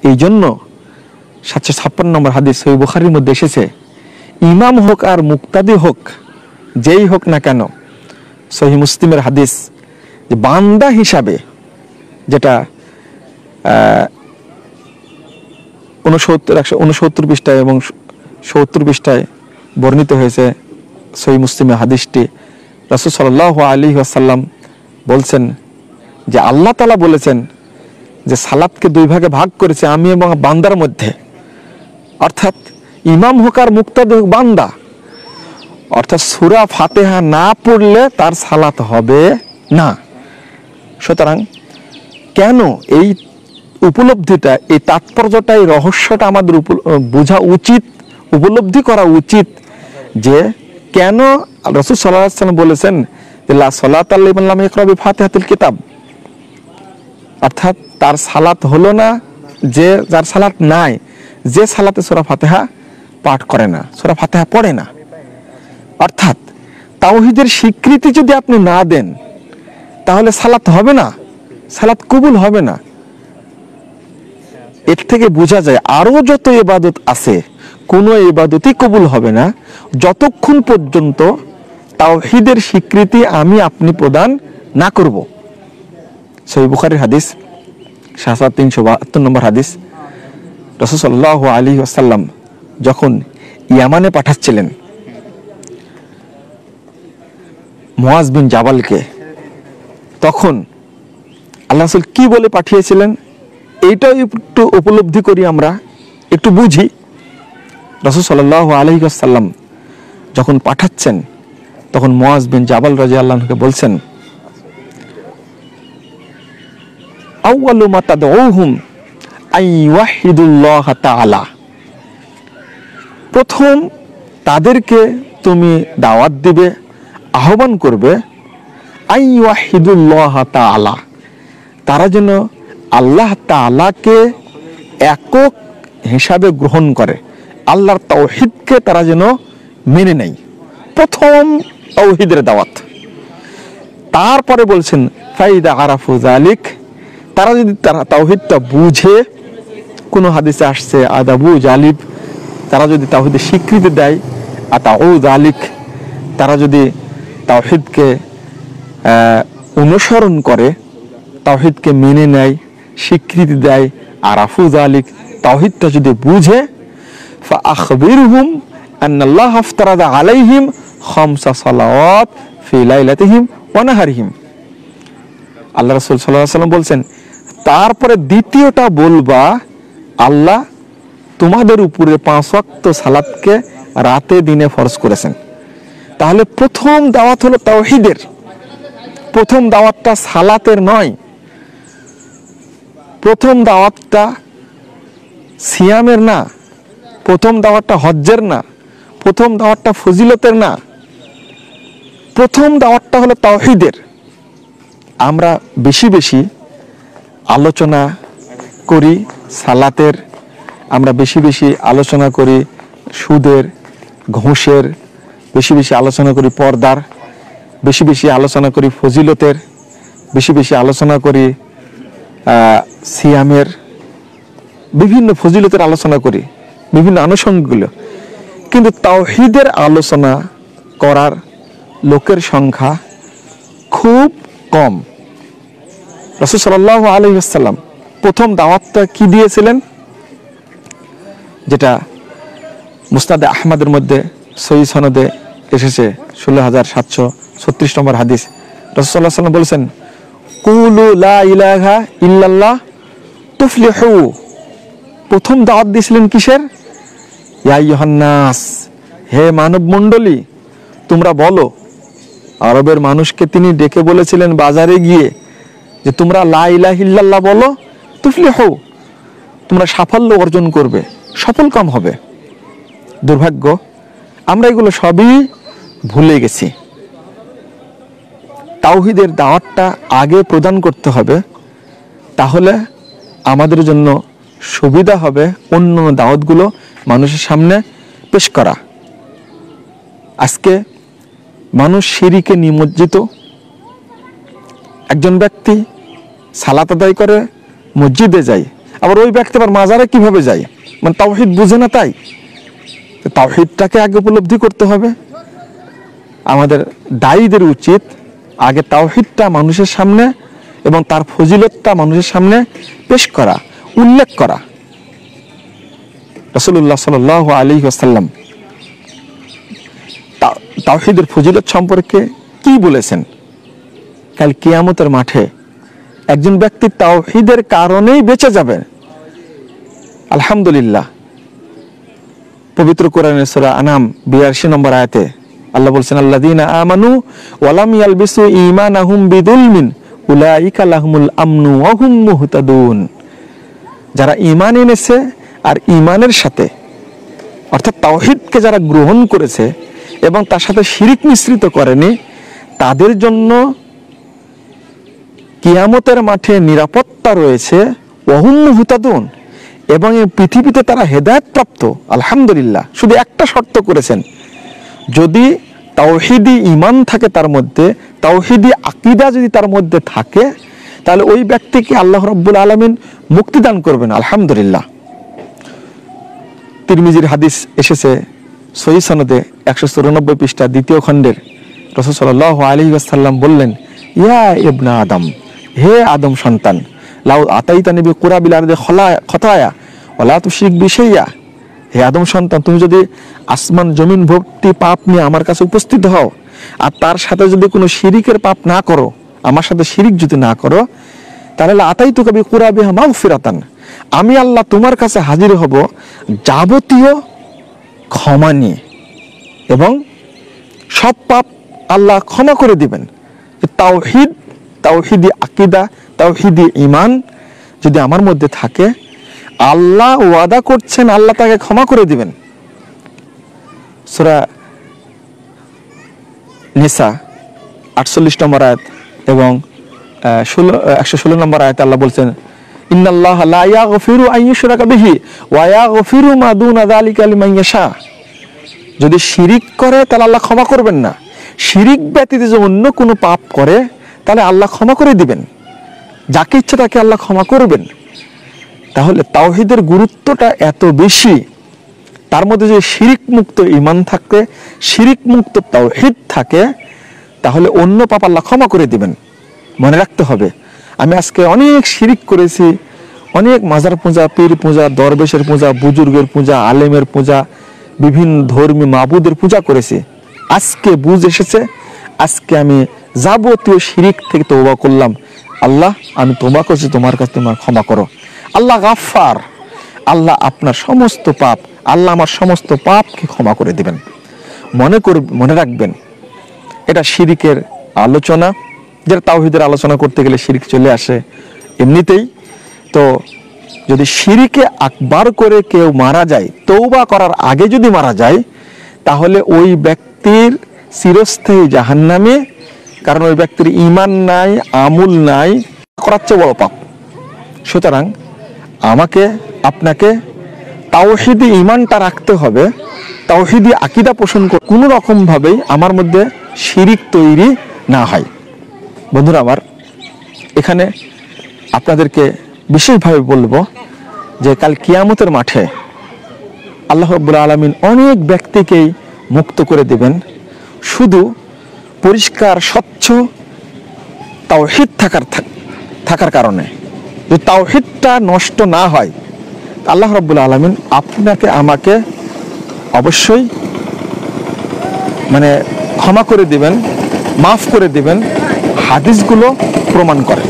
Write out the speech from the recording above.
এই জন্য 756 নম্বর হাদিস সহিহ বুখারীর মধ্যে এসেছে, ইমাম হোক আর মুক্তাদি হোক, যেই হোক না কেন, সহিহ মুসলিমের হাদিস, যে বান্দা হিসাবে, যেটা 169 পৃষ্ঠায় এবং 70 পৃষ্ঠায় বর্ণিত হয়েছে সহিহ মুসলিমের হাদিসটি। রাসূল সাল্লাল্লাহু আলাইহি ওয়াসাল্লাম বলছেন যে আল্লাহ তাআলা বলেছেন যে সালাতকে দুই ভাগে ভাগ করেছে আমি এবং বান্দার মধ্যে, অর্থাৎ ইমাম হোক আর মুক্তাদি হোক বান্দা, অর্থাৎ সূরা ফাতিহা না পড়লে তার সালাত হবে না। সুতরাং কেন এই উপলব্ধিটা, এই তাৎপর্যটা, এই রহস্যটা আমাদের বোঝা উচিত, উপলব্ধি করা উচিত, যে কেন রাসূল সাল্লাল্লাহু আলাইহি ওয়াসাল্লাম বলেছেন যে লা সালাতা লিমান লাম ইয়াকরা বিফাতিহাতিল কিতাব, অর্থাৎ তার সালাত হলো না, যে যার সালাত নাই, যে সালাতে সূরা ফাতিহা পাঠ করে না, সূরা ফাতিহা পড়ে না। অর্থাৎ তাওহীদের স্বীকৃতি যদি আপনি না দেন তাহলে সালাত হবে না, সালাত কবুল হবে না। এর থেকে বোঝা যায় আরো যত ইবাদত আছে কোনো ইবাদতই কবুল হবে না যতক্ষণ পর্যন্ত তাওহীদের স্বীকৃতি আমি আপনি প্রদান না করব। সহিহ বুখারীর হাদিস 7372 নম্বর হাদিস, রাসূল সাল্লাল্লাহু আলাইহি ওয়াসাল্লাম যখন ইয়ামানে পাঠাচ্ছিলেন মুআজ বিন জাবালকে, তখন আল্লাহ রাসূল কি বলে পাঠিয়েছিলেন এইটাও একটু উপলব্ধি করি, আমরা একটু বুঝি। রাসূল সাল্লাল্লাহু আলাইহি ওয়াসাল্লাম যখন পাঠাচ্ছেন তখন মুআজ বিন জাবাল রাদিয়াল্লাহু আনহুকে বলছেন, আউয়ালু মা তাদউহুম আইওয়াহিদুল্লাহ তাআলা, প্রথম তাদেরকে তুমি দাওয়াত দিবে, আহ্বান করবে আইওয়াহিদুল্লাহ তাআলা, তারা যেন আল্লাহ তাআলাকে একক হিসাবে গ্রহণ করে, আল্লাহর তাওহীদকে তারা যেন মেনে নেয়। প্রথম তাওহীদের দাওয়াত। তারপরে বলছেন ফাইদা আরাফু যালিক, তারা যদি তারা তাওহীদটা বুঝে, কোন হাদিসে আসছে আদাবু জালিব, তারা যদি তাওহীদের স্বীকৃতি দেয়, আতাউ যালিক, তারা যদি তাওহীদকে অনুসরণ করে, তাওহীদকে মেনে নেয়, স্বীকৃতি দেয়, আরাফু যালিক, তাওহীদটা যদি বুঝে, ফা আখবিরহুম আন্নাল্লাহ আফতারাদা আলাইহিম খামসা সালাওয়াত ফি লাইলাতিহিম ওয়া নাহারিহিম। আল্লাহ রাসূল সাল্লাল্লাহু আলাইহি ওয়াসাল্লাম বলছেন, তারপরে দ্বিতীয়টা বলবা আল্লাহ তোমাদের উপরে 5 ওয়াক্ত সালাতকে রাতে দিনে ফরজ করেছেন। তাহলে প্রথম দাওয়াত হলো তাওহীদের, প্রথম দাওয়াতটা সালাতের নয়, প্রথম দাওয়াতটা সিয়ামের না, প্রথম দাওয়াতটা হজ্জের না, প্রথম দাওয়াতটা ফজিলতের না, প্রথম দাওয়াতটা হলো তাওহীদের। আমরা বেশি বেশি আলোচনা করি সালাতের, আমরা বেশি বেশি আলোচনা করি সুদের, ঘুষের, বেশি বেশি আলোচনা করি পর্দার, বেশি বেশি আলোচনা করি ফজিলতের, বেশি বেশি আলোচনা করি সিয়ামের, বিভিন্ন ফজিলতের আলোচনা করি, বিভিন্ন আনুষঙ্গিকগুলো, কিন্তু তাওহীদের আলোচনা করার লোকের সংখ্যা খুব কম। রাসূল সাল্লাল্লাহু আলাইহি ওয়াসাল্লাম প্রথম দাওয়াতটা কি দিয়েছিলেন, যেটা মুসনাদে আহমদের মধ্যে সহিহ সনদে এসেছে 16736 নম্বর হাদিস। রাসূল সাল্লাল্লাহু আলাইহি ওয়াসাল্লাম বলেছেন, কুলু লা ইলাহা ইল্লাল্লাহ তুফলিহু। প্রথম দাওয়াত দিয়েছিলেন কিসের? ইয়া আইয়ুহান নাস, হে মানব মণ্ডলী তোমরা বলো। আরবের মানুষকে তিনি ডেকে বলেছিলেন বাজারে গিয়ে যে তোমরা লা ইলাহা ইল্লাল্লাহ বলো, তুফলিহু, তোমরা সাফল্য অর্জন করবে, সফল কাম হবে। দুর্ভাগ্য আমরা এগুলো সবই ভুলে গেছি। তাওহীদের দাওয়াতটা আগে প্রদান করতে হবে, তাহলে আমাদের জন্য সুবিধা হবে অন্য দাওয়াতগুলো মানুষের সামনে পেশ করা। আজকে মানুষ শিরকে নিমজ্জিত। একজন ব্যক্তি সালাত আদায় করে, মসজিদে যায়, আবার ওই ব্যক্তি আবার মাজারে কিভাবে যায়, মানে তাওহীদ বুঝে না। তাই তাওহীদটাকে আগে উপলব্ধি করতে হবে। আমাদের দায়ীদের উচিত আগে তাওহীদটা মানুষের সামনে এবং তার ফজিলতটা মানুষের সামনে পেশ করা, উল্লেখ করা। রাসূলুল্লাহ সাল্লাল্লাহু আলাইহি ওয়াসাল্লাম তাওহীদের ফজিলত সম্পর্কে কি বলেছেন? কাল কিয়ামতের মাঠে একজন ব্যক্তি তাওহীদের কারণেই বেঁচে যাবে। আলহামদুলিল্লাহ, পবিত্র কোরআনের সূরা আনাম 82 নম্বর আয়াতে আল্লাহ বলছেন, আল্লাযীনা আমানু ওয়া লাম ইয়ালবিসু ঈমানাহুম বিযুলমিন উলাইকা লাহুমুল আমনু ওয়া হুম মুহতাদুন। যারা ঈমান এনেছে আর ঈমানের সাথে অর্থাৎ তাওহীদকে যারা গ্রহণ করেছে এবং তার সাথে শিরিক মিশ্রিত করেনি, তাদের জন্য কিয়ামতের মাঠে নিরাপত্তা রয়েছে, ওয়া হুম মুহতাদুন, এবং এই পৃথিবীতে তারা হেদায়েত প্রাপ্ত। আলহামদুলিল্লাহ। শুধু একটা শর্ত করেছেন, যদি তাওহীদি ঈমান থাকে তার মধ্যে, তাওহীদি আকীদা যদি তার মধ্যে থাকে, তাহলে ওই ব্যক্তিকে আল্লাহ রাব্বুল আলামিন মুক্তি দান করবেন। আলহামদুলিল্লাহ। তিরমিজির হাদিস এসেছে সহিহ সনদে 194 পৃষ্ঠা 2য় খণ্ডের, রাসূল সাল্লাল্লাহু আলাইহি ওয়াসাল্লাম বললেন, ইয়া ইবনা আদম, হে আদম সন্তান, লাউ আতাইতানি বিকুরাবিল আরদি খতায়া ওয়ালা তুশরিক বিশাইয়া। হে আদম সন্তান, তুমি যদি আসমান জমিন ভর্তি পাপ নিয়ে আমার কাছে উপস্থিত হও আর তার সাথে যদি কোনো শিরিকের পাপ না করো, আমার সাথে শিরিক যদি না করো, তাহলে আতাইতুকা বিকুরাবিহা মাগফিরাতান, আমি আল্লাহ তোমার কাছে হাজির হব যাবতীয় ক্ষমা নিয়ে, এবং সব পাপ আল্লাহ ক্ষমা করে দিবেন। তাওহীদ, তাওহীদি আকীদা, তাওহীদি ঈমান যদি আমার মধ্যে থাকে, আল্লাহ ওয়াদা করছেন আল্লাহ তাকে ক্ষমা করে দিবেন। সূরা নিসা 48 নম্বর আয়াত এবং 116 নম্বর আয়াতে আল্লাহ বলছেন, ইন্নাল্লাহা লা ইয়াগফিরু আন ইউশরাকা বিহি ওয়া ইয়াগফিরু মা দুনা যালিকা লিমান ইয়াশা। যদি শিরিক করে তাহলে আল্লাহ ক্ষমা করবেন না, শিরিক ব্যতীত যে অন্য কোনো পাপ করে তাহলে আল্লাহ ক্ষমা করে দিবেন, যাকে ইচ্ছা তাকে আল্লাহ ক্ষমা করবেন। তাহলে তাওহীদের গুরুত্বটা এত বেশি, তার মধ্যে যদি শিরিক মুক্ত ঈমান থাকে, শিরিক মুক্ত তাওহীদ থাকে, তাহলে অন্য পাপ আল্লাহ ক্ষমা করে দিবেন। মনে রাখতে হবে, আমি আজকে অনেক শিরিক করেছি, অনেক মাজার পূজা, পীর পূজা, দরবেশের পূজা, বুজুর্গের পূজা, আলেমের পূজা, বিভিন্ন ধর্মী মাবুদের পূজা করেছি। আজকে বুঝ এসেছে, আজকে আমি যাবতীয় শিরিক থেকে তওবা করলাম। আল্লাহ, আমি তওবা করছি, তোমার কাছে তোমার ক্ষমা করো। আল্লাহ গাফফার, আল্লাহ আপনার সমস্ত পাপ, আল্লাহ আমার সমস্ত পাপকে ক্ষমা করে দিবেন। মনে রাখবেন, এটা শিরিকের আলোচনা, যেটা তাওহীদের আলোচনা করতে গেলে শিরিক চলে আসে এমনিতেই। তো যদি শিরিকে আকবার করে কেউ মারা যায়, তওবা করার আগে যদি মারা যায়, তাহলে ওই ব্যক্তির চিরস্থায়ী জাহান্নামে, কারণ ওই ব্যক্তির ঈমান নাই, আমল নাই, করার চেয়ে বড় পাপ। সুতরাং আমাকে আপনাকে তাওহীদি ঈমানটা রাখতে হবে, তাওহীদি আকীদা পোষণ করে কোনো রকম ভাবেই আমার মধ্যে শিরিক তৈরি না হয়। বন্ধুরা আমার, এখানে আপনাদেরকে বিশেষভাবে বলবো যে কাল কিয়ামতের মাঠে আল্লাহ রাব্বুল আলামিন অনেক ব্যক্তিকেই মুক্ত করে দিবেন, শুধু পরিষ্কার স্বচ্ছ তাওহীদ থাকার কারণে। যদি তাওহীদটা নষ্ট না হয়, আল্লাহ রাব্বুল আলামিন আপনাকে আমাকে অবশ্যই ক্ষমা করে দিবেন, মাফ করে দিবেন। হাদিসগুলো প্রমাণ করে।